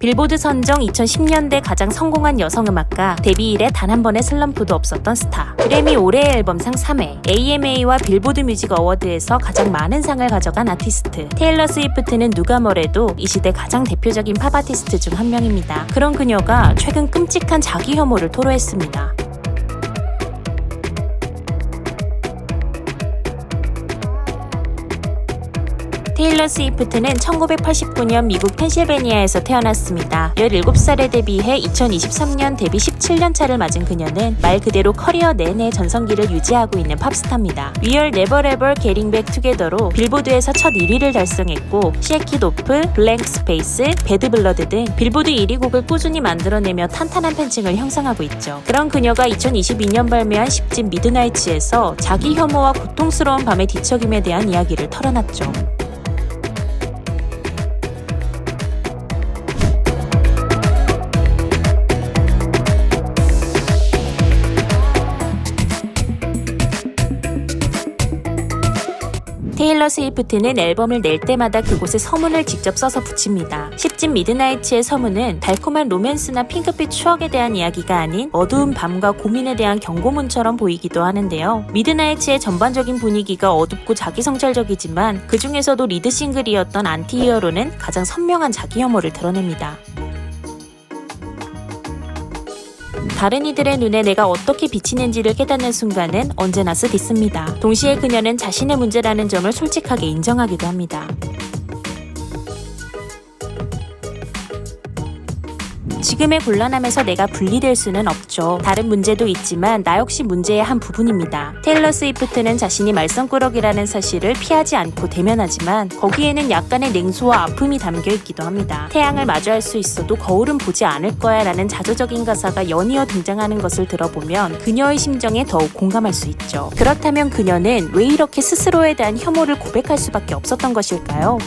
빌보드 선정 2010년대 가장 성공한 여성음악가, 데뷔 이래 단 한 번의 슬럼프도 없었던 스타. 그래미 올해의 앨범상 3회, AMA와 빌보드 뮤직 어워드에서 가장 많은 상을 가져간 아티스트. 테일러 스위프트는 누가 뭐래도 이 시대 가장 대표적인 팝 아티스트 중 한 명입니다. 그런 그녀가 최근 끔찍한 자기 혐오를 토로했습니다. 테일러 스위프트는 1989년 미국 펜실베니아에서 태어났습니다. 17살에 데뷔해 2023년 데뷔 17년 차를 맞은 그녀는 말 그대로 커리어 내내 전성기를 유지하고 있는 팝스타입니다. We Are Never Ever Getting Back Together로 빌보드에서 첫 1위를 달성했고 Shake It Off, Blank Space, Bad Blood 등 빌보드 1위 곡을 꾸준히 만들어내며 탄탄한 팬층을 형성하고 있죠. 그런 그녀가 2022년 발매한 10집 미드나이츠에서 자기 혐오와 고통스러운 밤의 뒤척임에 대한 이야기를 털어놨죠. 테일러 스위프트는 앨범을 낼 때마다 그곳에 서문을 직접 써서 붙입니다. 10집 미드나이츠의 서문은 달콤한 로맨스나 핑크빛 추억에 대한 이야기가 아닌 어두운 밤과 고민에 대한 경고문처럼 보이기도 하는데요. 미드나이츠의 전반적인 분위기가 어둡고 자기성찰적이지만 그 중에서도 리드 싱글이었던 안티히어로는 가장 선명한 자기 혐오를 드러냅니다. 다른 이들의 눈에 내가 어떻게 비치는지를 깨닫는 순간은 언제나 쓰디씁니다. 동시에 그녀는 자신의 문제라는 점을 솔직하게 인정하기도 합니다. 지금의 곤란함에서 내가 분리될 수는 없죠. 다른 문제도 있지만 나 역시 문제의 한 부분입니다. 테일러 스위프트는 자신이 말썽꾸러기라는 사실을 피하지 않고 대면하지만 거기에는 약간의 냉소와 아픔이 담겨있기도 합니다. 태양을 마주할 수 있어도 거울은 보지 않을 거야 라는 자조적인 가사가 연이어 등장하는 것을 들어보면 그녀의 심정에 더욱 공감할 수 있죠. 그렇다면 그녀는 왜 이렇게 스스로에 대한 혐오를 고백할 수밖에 없었던 것일까요?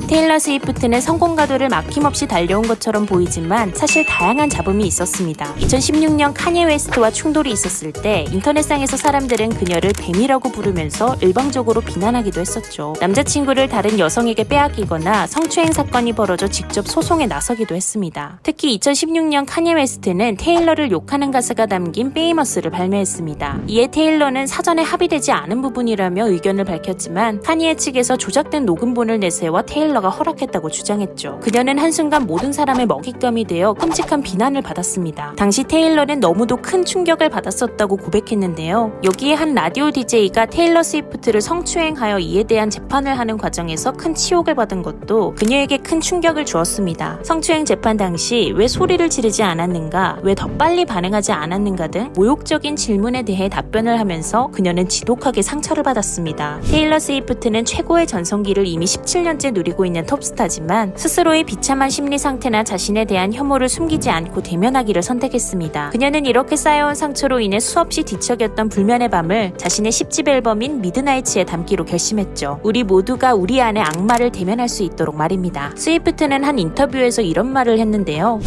테일러 스위프트는 성공 가도를 막힘없이 달려온 것처럼 보이지만 사실 다양한 잡음이 있었습니다. 2016년 카니에 웨스트와 충돌이 있었을 때 인터넷상에서 사람들은 그녀를 뱀이라고 부르면서 일방적으로 비난하기도 했었죠. 남자친구를 다른 여성에게 빼앗기거나 성추행 사건이 벌어져 직접 소송에 나서기도 했습니다. 특히 2016년 카니에 웨스트는 테일러를 욕하는 가사가 담긴 페이머스를 발매했습니다. 이에 테일러는 사전에 합의되지 않은 부분이라며 의견을 밝혔지만 카니에 측에서 조작된 녹음본을 내세워 테일러가 허락했다고 주장했죠. 그녀는 한순간 모든 사람의 먹잇감이 되어 끔찍한 비난을 받았습니다. 당시 테일러는 너무도 큰 충격을 받았었다고 고백했는데요. 여기에 한 라디오 DJ가 테일러 스위프트를 성추행하여 이에 대한 재판을 하는 과정에서 큰 치욕을 받은 것도 그녀에게 큰 충격을 주었습니다. 성추행 재판 당시 왜 소리를 지르지 않았는가, 왜 더 빨리 반응하지 않았는가 등 모욕적인 질문에 대해 답변을 하면서 그녀는 지독하게 상처를 받았습니다. 테일러 스위프트는 최고의 전성기를 이미 17년째 누리고 있는 톱스타지만 스스로의 비참한 심리 상태나 자신에 대한 혐오를 숨기지 않고 대면하기를 선택했습니다. 그녀는 이렇게 쌓여온 상처로 인해 수없이 뒤척였던 불면의 밤을 자신의 10집 앨범인 미드나이츠에 담기로 결심했죠. 우리 모두가 우리 안의 악마를 대면할 수 있도록 말입니다. 스위프트는 한 인터뷰에서 이런 말을 했는데요.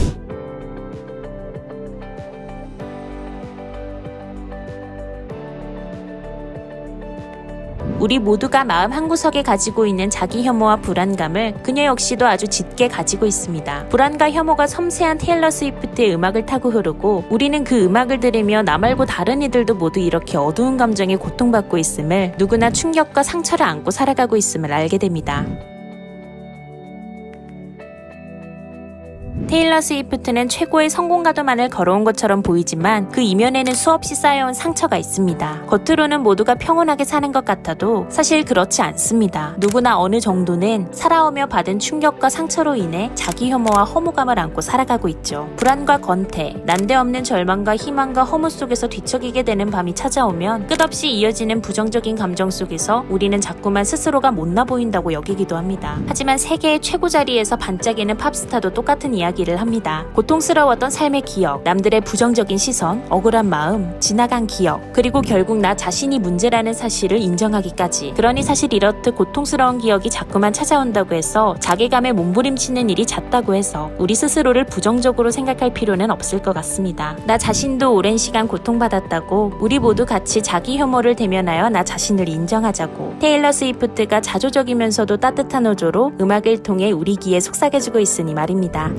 우리 모두가 마음 한구석에 가지고 있는 자기 혐오와 불안감을 그녀 역시도 아주 짙게 가지고 있습니다. 불안과 혐오가 섬세한 테일러 스위프트의 음악을 타고 흐르고 우리는 그 음악을 들으며 나 말고 다른 이들도 모두 이렇게 어두운 감정에 고통받고 있음을, 누구나 충격과 상처를 안고 살아가고 있음을 알게 됩니다. 테일러 스위프트는 최고의 성공가도만을 걸어온 것처럼 보이지만 그 이면에는 수없이 쌓여온 상처가 있습니다. 겉으로는 모두가 평온하게 사는 것 같아도 사실 그렇지 않습니다. 누구나 어느 정도는 살아오며 받은 충격과 상처로 인해 자기 혐오와 허무감을 안고 살아가고 있죠. 불안과 권태, 난데없는 절망과 희망과 허무 속에서 뒤척이게 되는 밤이 찾아오면 끝없이 이어지는 부정적인 감정 속에서 우리는 자꾸만 스스로가 못나 보인다고 여기기도 합니다. 하지만 세계의 최고 자리에서 반짝이는 팝스타도 똑같은 이야기를 얘기를 합니다. 고통스러웠던 삶의 기억, 남들의 부정적인 시선, 억울한 마음, 지나간 기억, 그리고 결국 나 자신이 문제라는 사실을 인정하기까지. 그러니 사실 이렇듯 고통스러운 기억이 자꾸만 찾아온다고 해서 자괴감에 몸부림치는 일이 잦다고 해서 우리 스스로를 부정적으로 생각할 필요는 없을 것 같습니다. 나 자신도 오랜 시간 고통받았다고 우리 모두 같이 자기 혐오를 대면하여 나 자신을 인정하자고. 테일러 스위프트가 자조적이면서도 따뜻한 어조로 음악을 통해 우리 귀에 속삭여주고 있으니 말입니다.